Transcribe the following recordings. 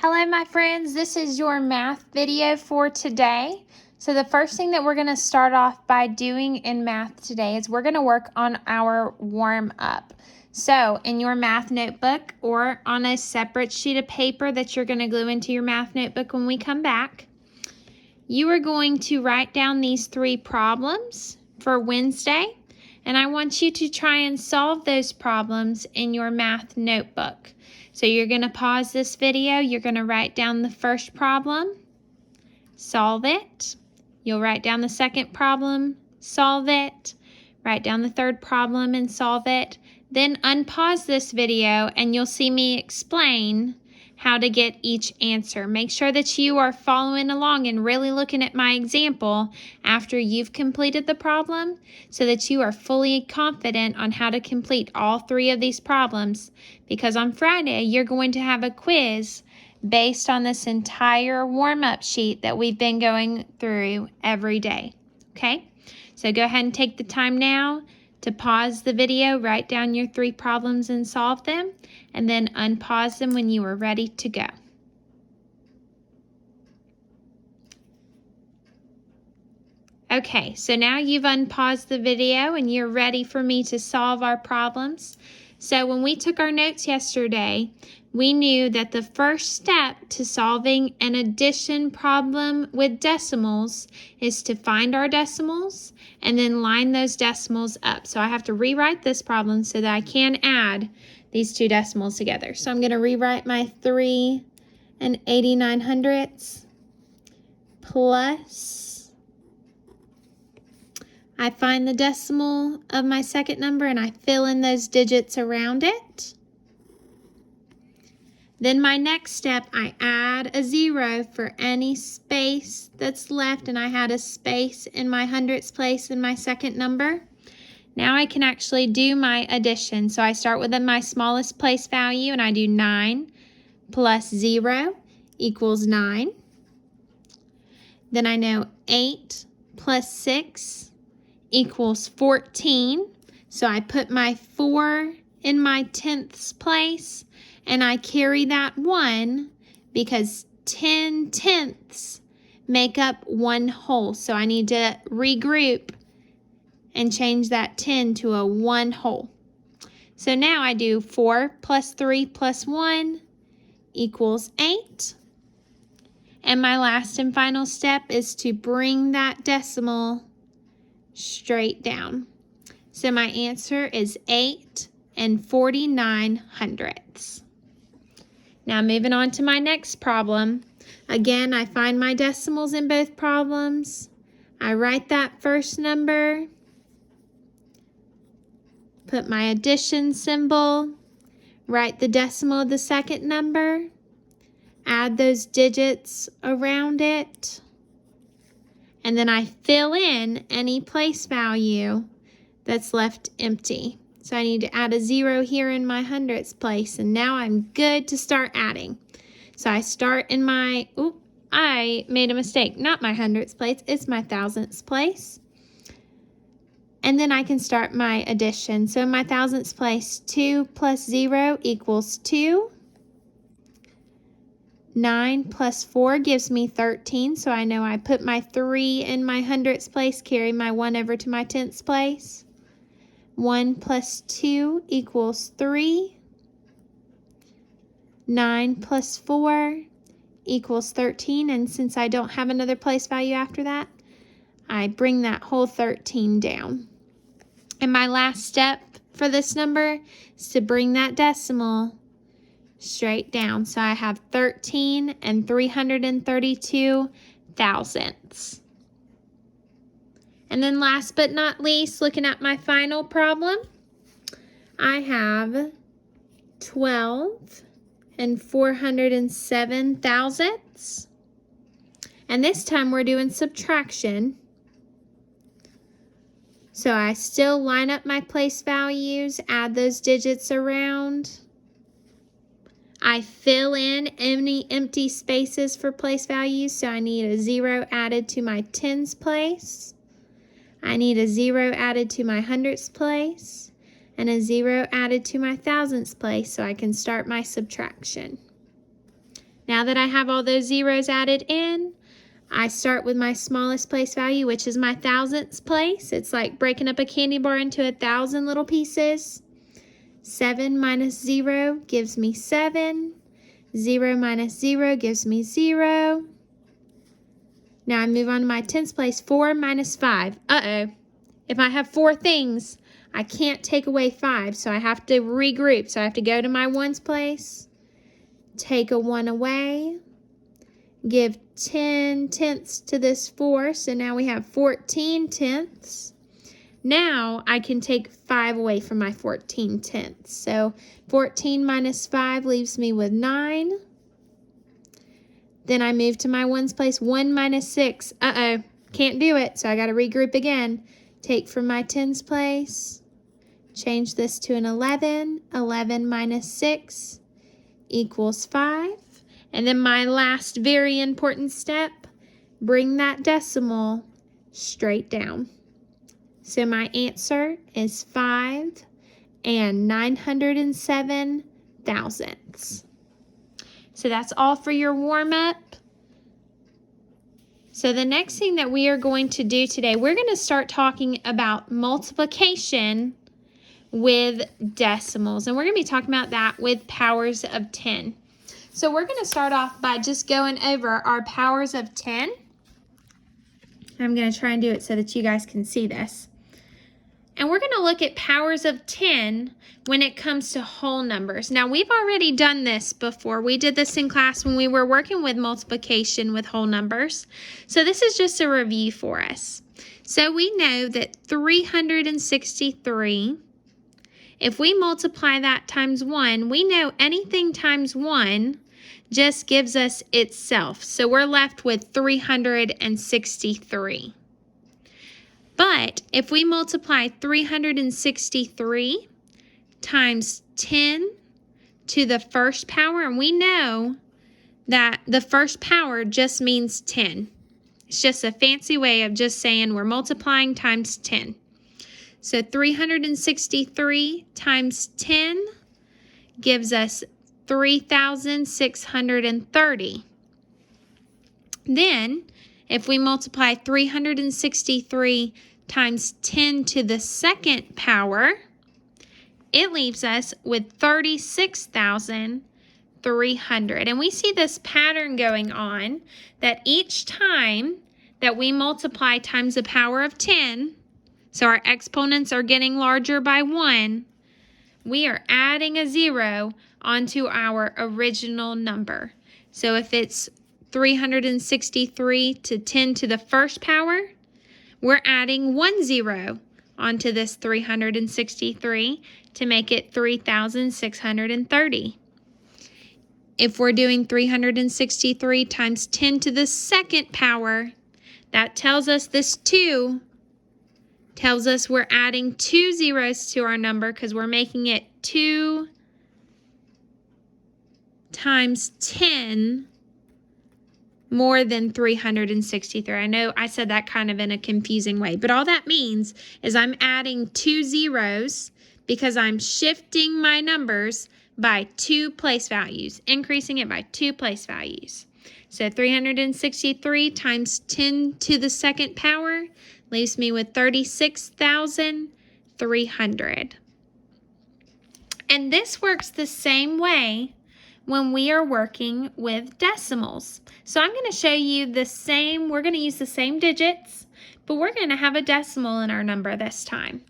Hello, my friends. This is your math video for today. So the first thing that we're going to start off by doing in math today is we're going to work on our warm-up. So in your math notebook or on a separate sheet of paper that you're going to glue into your math notebook when we come back, you are going to write down these 3 problems for Wednesday, and I want you to try and solve those problems in your math notebook. So you're going to pause this video, you're going to write down the first problem, solve it. You'll write down the second problem, solve it. Write down the third problem and solve it. Then unpause this video and you'll see me explain how to get each answer. Make sure that you are following along and really looking at my example after you've completed the problem so that you are fully confident on how to complete all 3 of these problems, because on Friday you're going to have a quiz based on this entire warm-up sheet that we've been going through every day. Okay? So go ahead and take the time now to pause the video, write down your 3 problems and solve them, and then unpause them when you are ready to go. Okay, so now you've unpaused the video and you're ready for me to solve our problems. So when we took our notes yesterday, we knew that the first step to solving an addition problem with decimals is to find our decimals and then line those decimals up. So I have to rewrite this problem so that I can add these 2 decimals together. So I'm going to rewrite my 3 89/100ths plus, I find the decimal of my second number and I fill in those digits around it. Then my next step, I add a 0 for any space that's left, and I had a space in my hundredths place in my second number. Now I can actually do my addition. So I start with my smallest place value and I do 9 plus 0 equals 9. Then I know 8 plus 6 equals 14. So I put my 4 in my tenths place and I carry that 1 because 10 tenths make up 1 whole. So I need to regroup and change that 10 to a 1 whole. So now I do 4 plus 3 plus 1 equals 8. And my last and final step is to bring that decimal straight down. So my answer is 8 49/100ths. Now moving on to my next problem. Again, I find my decimals in both problems. I write that first number, put my addition symbol, write the decimal of the second number, add those digits around it, and then I fill in any place value that's left empty. So I need to add a 0 here in my hundredths place, and now I'm good to start adding. So I start in my, I made a mistake, not my hundredths place, it's my thousandths place. And then I can start my addition. So in my thousandths place, 2 plus 0 equals 2. 9 plus 4 gives me 13, so I know I put my 3 in my hundredths place, carry my 1 over to my tenths place. 1 plus 2 equals 3. 9 plus 4 equals 13, and since I don't have another place value after that, I bring that whole 13 down. And my last step for this number is to bring that decimal straight down. So I have 13 332/1000ths. And then last but not least, looking at my final problem, I have 12 407/1000ths. And this time we're doing subtraction. So I still line up my place values, add those digits around. I fill in any empty spaces for place values, so I need a 0 added to my tens place. I need a 0 added to my hundredths place, and a 0 added to my thousandths place so I can start my subtraction. Now that I have all those zeros added in, I start with my smallest place value, which is my thousandths place. It's like breaking up a candy bar into 1,000 little pieces. 7 minus 0 gives me 7. 0 minus 0 gives me 0. Now I move on to my tens place. 4 minus 5. Uh-oh. If I have 4 things, I can't take away 5, so I have to regroup. So I have to go to my ones place, take a 1 away, give 10 tenths to this 4, so now we have 14 tenths. Now I can take 5 away from my 14 tenths. So 14 minus 5 leaves me with 9. Then I move to my ones place. 1 minus 6. Uh-oh. Can't do it, so I got to regroup again. Take from my tens place. Change this to an 11. 11 minus 6 equals 5. And then my last very important step, bring that decimal straight down. So my answer is 5 and 907 thousandths. So that's all for your warm-up. So the next thing that we are going to do today, we're going to start talking about multiplication with decimals. And we're going to be talking about that with powers of 10. So we're going to start off by just going over our powers of 10. I'm going to try and do it so that you guys can see this. And we're going to look at powers of 10 when it comes to whole numbers. Now, we've already done this before. We did this in class when we were working with multiplication with whole numbers. So this is just a review for us. So we know that 363, if we multiply that times 1, we know anything times 1 just gives us itself. So we're left with 363. But if we multiply 363 times 10 to the first power, and we know that the first power just means 10. It's just a fancy way of just saying we're multiplying times 10. So 363 times 10 gives us 3,630. Then, if we multiply 363 times 10 to the second power, it leaves us with 36,300. And we see this pattern going on that each time that we multiply times the power of 10, so our exponents are getting larger by 1, we are adding a 0 onto our original number. So if it's 363 to 10 to the first power, we're adding 1 0 onto this 363 to make it 3,630. If we're doing 363 times 10 to the second power, that tells us this 2 tells us we're adding 2 zeros to our number because we're making it 2 times 10 more than 363. I know I said that kind of in a confusing way, but all that means is I'm adding 2 zeros because I'm shifting my numbers by 2 place values, increasing it by 2 place values. So 363 times 10 to the second power leaves me with 36,300. And this works the same way when we are working with decimals. So I'm going to show you the same, we're going to use the same digits, but we're going to have a decimal in our number this time.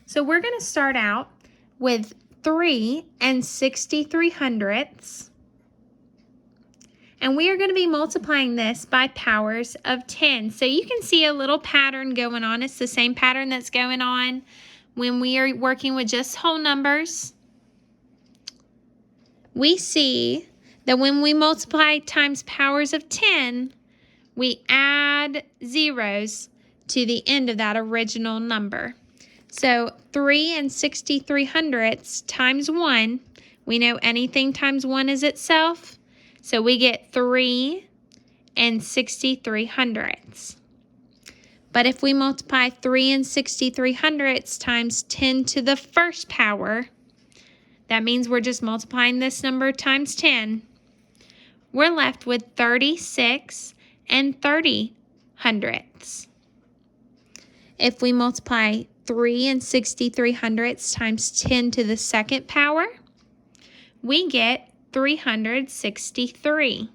So we're going to start out with 3 63/100ths. And we are going to be multiplying this by powers of 10. So you can see a little pattern going on. It's the same pattern that's going on when we are working with just whole numbers. We see that when we multiply times powers of 10, we add zeros to the end of that original number. So 3 63/100ths times 1, we know anything times 1 is itself. So we get 3 63/100ths. But if we multiply 3 63/100ths times 10 to the first power, that means we're just multiplying this number times 10. we're left with 36 and 30 hundredths. If we multiply 3 and 63 hundredths times 10 to the second power, we get 363.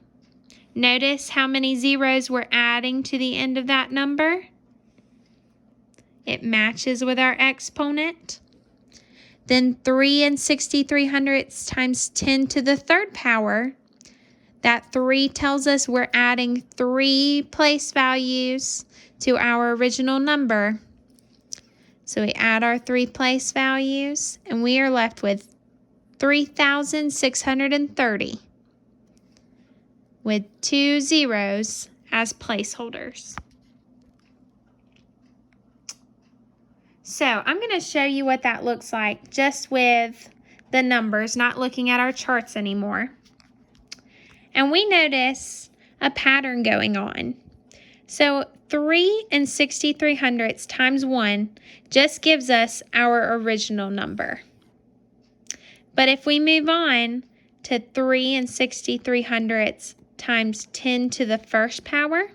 Notice how many zeros we're adding to the end of that number. It matches with our exponent. Then 3 and 63 hundredths times 10 to the third power. That 3 tells us we're adding 3 place values to our original number. So we add our 3 place values, and we are left with 3,630 with 2 zeros as placeholders. So I'm going to show you what that looks like just with the numbers, not looking at our charts anymore. And we notice a pattern going on. So 3 and 63 hundredths times 1 just gives us our original number. But if we move on to 3 and 63 hundredths times 10 to the first power,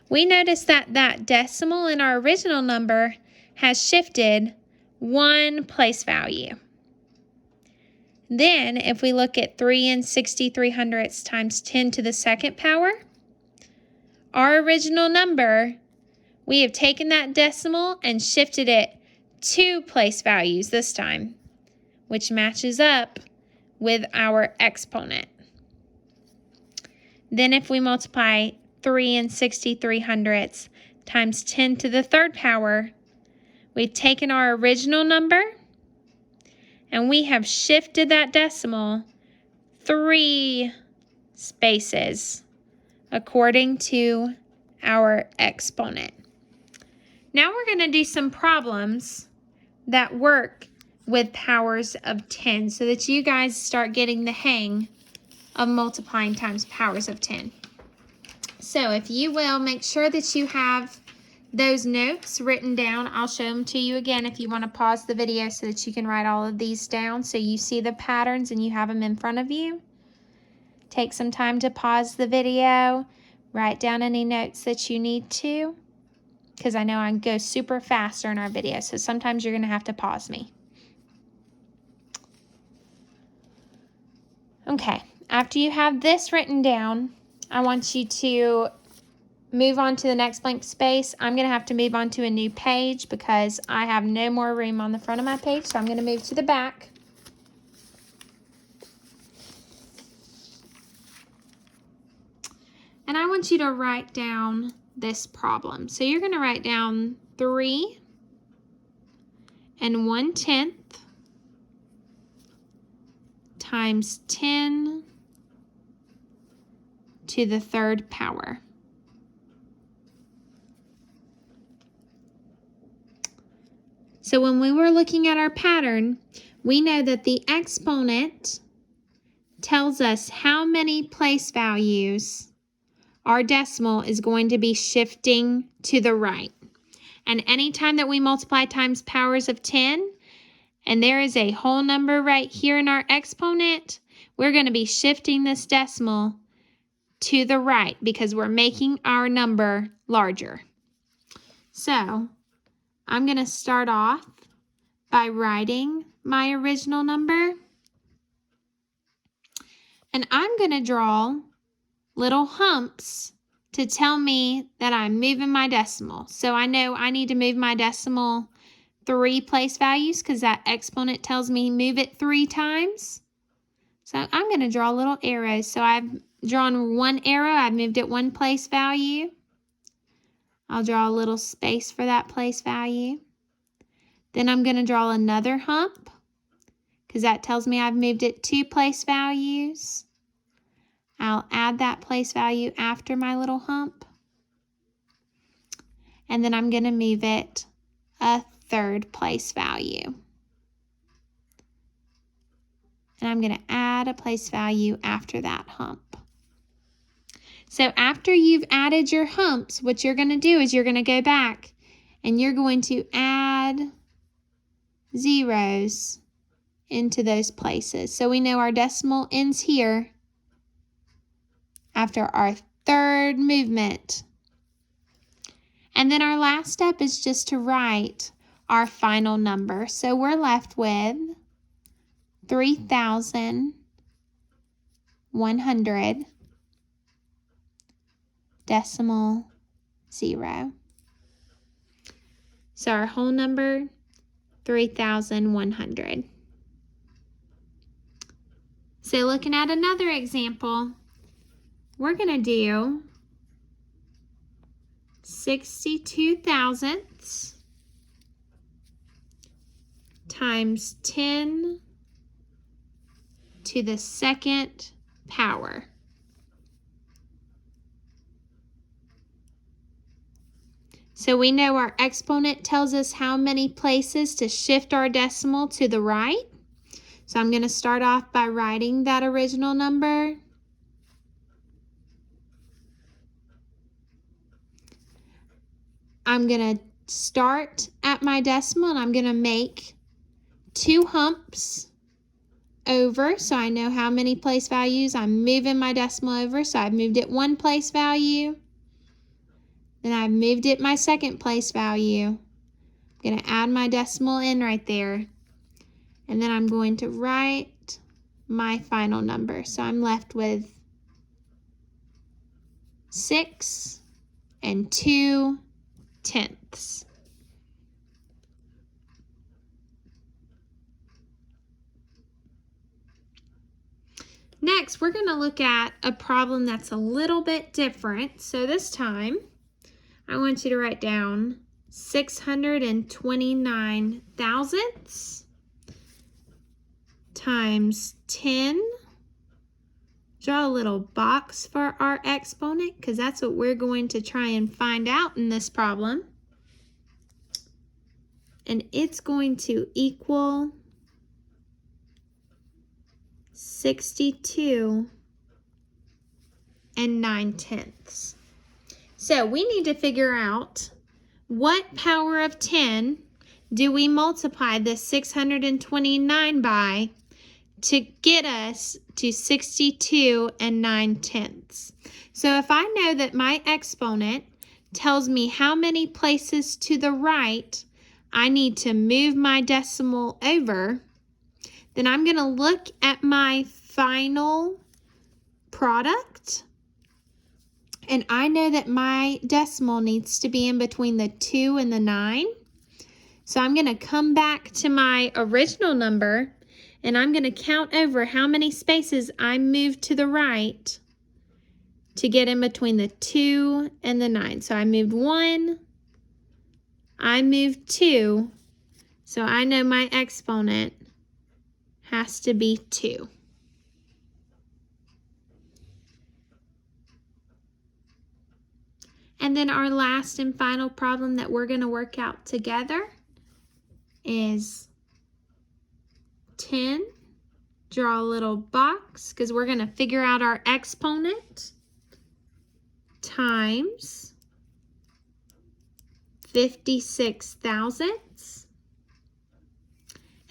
we notice that that decimal in our original number has shifted 1 place value. Then, if we look at 3 and 63 hundredths times 10 to the second power, our original number, we have taken that decimal and shifted it 2 place values this time, which matches up with our exponent. Then if we multiply 3 and 63 hundredths times 10 to the third power, we've taken our original number and we have shifted that decimal 3 spaces according to our exponent. Now we're going to do some problems that work with powers of 10 so that you guys start getting the hang of multiplying times powers of 10. So if you will, make sure that you have those notes written down. I'll show them to you again if you want to pause the video so that you can write all of these down so you see the patterns and you have them in front of you. Take some time to pause the video, write down any notes that you need to, because I know I go super fast during our video, so sometimes you're going to have to pause me. Okay, after you have this written down, I want you to move on to the next blank space. I'm going to have to move on to a new page because I have no more room on the front of my page, so I'm going to move to the back. And I want you to write down this problem. So you're going to write down 3 and 1/10 times 10 to the third power. So when we were looking at our pattern, we know that the exponent tells us how many place values our decimal is going to be shifting to the right. And anytime that we multiply times powers of 10, and there is a whole number right here in our exponent, we're going to be shifting this decimal to the right because we're making our number larger. So I'm going to start off by writing my original number. And I'm going to draw little humps to tell me that I'm moving my decimal. So I know I need to move my decimal 3 place values because that exponent tells me move it 3 times. So I'm going to draw little arrows. So I've drawn 1 arrow, I've moved it 1 place value. I'll draw a little space for that place value. Then I'm going to draw another hump because that tells me I've moved it 2 place values. I'll add that place value after my little hump. And then I'm going to move it a 3rd place value. And I'm going to add a place value after that hump. So after you've added your humps, what you're going to do is you're going to go back and you're going to add zeros into those places. So we know our decimal ends here. after our third movement. And then our last step is just to write our final number. So we're left with 3,100 decimal 0. So our whole number, 3,100. So looking at another example, we're going to do 62 thousandths times 10 to the second power. So we know our exponent tells us how many places to shift our decimal to the right. So I'm going to start off by writing that original number. I'm going to start at my decimal and I'm going to make 2 humps over, so I know how many place values I'm moving my decimal over. So I've moved it 1 place value. Then I've moved it my second place value. I'm going to add my decimal in right there. And then I'm going to write my final number. So I'm left with 6 2/10. Next, we're going to look at a problem that's a little bit different. So this time, I want you to write down 629 thousandths times 10. Draw a little box for our exponent because that's what we're going to try and find out in this problem. And it's going to equal 62 9/10. So we need to figure out what power of 10 do we multiply this 629 by to get us to 62 9/10. So if I know that my exponent tells me how many places to the right I need to move my decimal over, then I'm going to look at my final product, and I know that my decimal needs to be in between the 2 and the 9. So I'm going to come back to my original number, and I'm going to count over how many spaces I moved to the right to get in between the 2 and the 9. So I moved 1, I moved 2, so I know my exponent has to be 2. And then our last and final problem that we're going to work out together is 10. Draw a little box because we're going to figure out our exponent times 56 thousandths.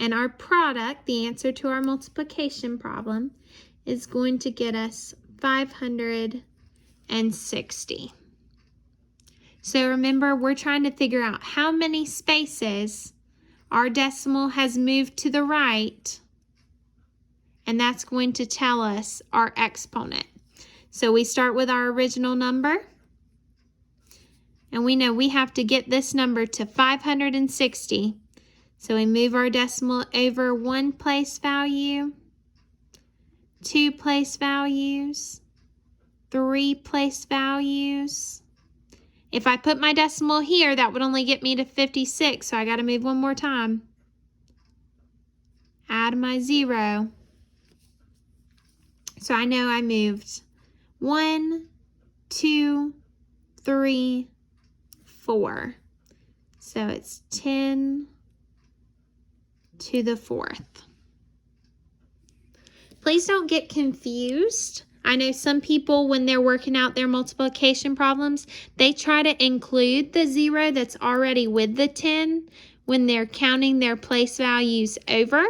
And our product, the answer to our multiplication problem, is going to get us 560. So remember, we're trying to figure out how many spaces our decimal has moved to the right, and that's going to tell us our exponent. So we start with our original number, and we know we have to get this number to 560. So we move our decimal over 1 place value, 2 place values, 3 place values. If I put my decimal here, that would only get me to 56, so I got to move 1 more time. Add my 0. So I know I moved 1, 2, 3, 4. So it's 10 to the 4th. Please don't get confused. I know some people, when they're working out their multiplication problems, they try to include the 0 that's already with the 10 when they're counting their place values over.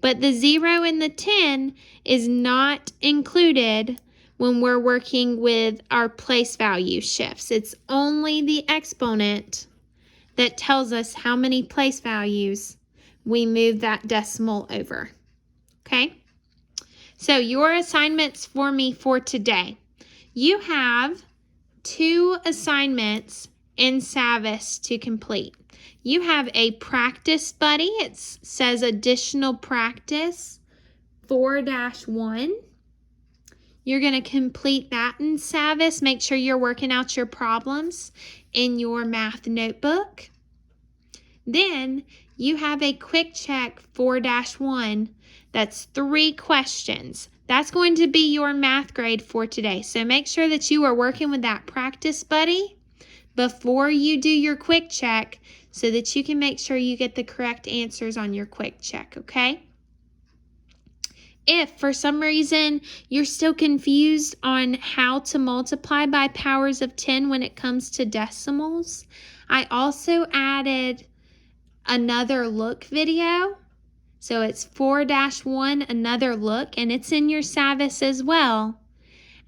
But the 0 in the 10 is not included when we're working with our place value shifts. It's only the exponent that tells us how many place values we move that decimal over. Okay? So your assignments for me for today. You have 2 assignments in Savvas to complete. You have a practice buddy. It says additional practice 4-1. You're going to complete that in Savvas. Make sure you're working out your problems in your math notebook. Then you have a quick check 4-1. That's 3 questions. That's going to be your math grade for today. So make sure that you are working with that practice buddy before you do your quick check so that you can make sure you get the correct answers on your quick check, okay? If for some reason you're still confused on how to multiply by powers of 10 when it comes to decimals, I also added another look video. So it's 4-1, another look, and it's in your Savvas as well.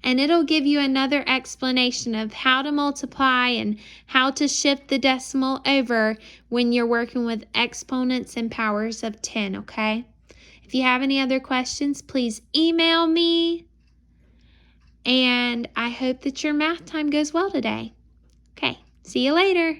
And it'll give you another explanation of how to multiply and how to shift the decimal over when you're working with exponents and powers of 10, okay? If you have any other questions, please email me. And I hope that your math time goes well today. Okay, see you later.